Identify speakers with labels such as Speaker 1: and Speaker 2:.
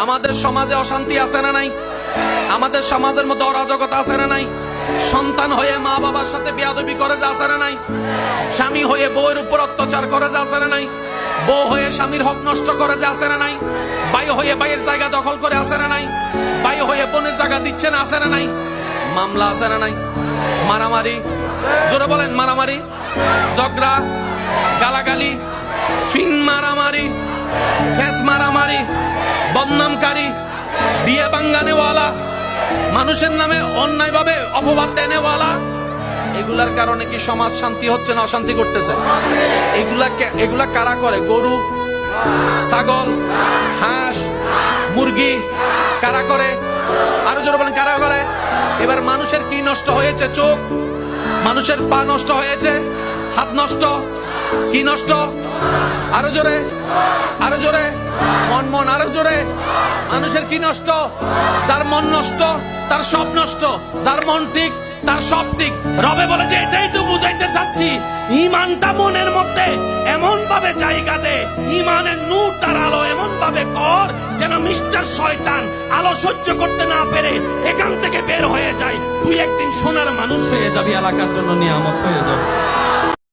Speaker 1: আমাদের সমাজে অশান্তি আছে না নাই? আমাদের সমাজের মধ্যে অরাজকতা আছে না নাই? সন্তান হয়ে মা বাবার সাথে বেয়াদবি করে যে আছে না নাই? স্বামী হয়ে বউয়ের উপর অত্যাচার করে যে আছে না নাই? বউ হয়ে স্বামীর হক নষ্ট করে যে আছে না নাই? ভাই হয়ে ভাইয়ের জায়গা দখল করে আছে না নাই? ভাই হয়ে বোনের জায়গা দিচ্ছে না আছে না নাই? মামলা আছে না নাই? মারামারি, জোরে বলেন, মারামারি, ঝগড়া, গালাগালি, ফিন মারামারি, ফেস মারামারি, বদনামকারী, দিয়ে বাঙ্গানেওয়ালা, মানুষের নামে অন্যায়ভাবে অপবাদ টেনেওয়ালা, এগুলার কারণে কি সমাজ শান্তি হচ্ছে না অশান্তি করতেছে? এগুলা কারা করে? গরু, ছাগল, হাঁস, মুরগি কারা করে? আরো জোরে বলেন, কারা করে? এবার মানুষের কি নষ্ট হয়েছে? চোখ, মানুষের পা নষ্ট হয়েছে, হাত নষ্ট, কি নষ্ট? আরো জোরে, আরো জোরে, মন, আরো জোরে। মানুষের কি নষ্ট? যার মন নষ্ট তার সব নষ্ট, যার মন ঠিক তার সব ঠিক। রবে বলে যে এটাই তো বুঝাইতে চাচ্ছি, ঈমানটা মনের মধ্যে এমন ভাবে জায়গা দে, ঈমানের নূর তার আলো এমন ভাবে কর যেন মিস্টার শয়তান আলো সহ্য করতে না পেরে এখান থেকে বের হয়ে যায়। তুই একদিন সোনার মানুষ হয়ে যাবি, এলাকার জন্য নিয়ামত হয়ে যাবে।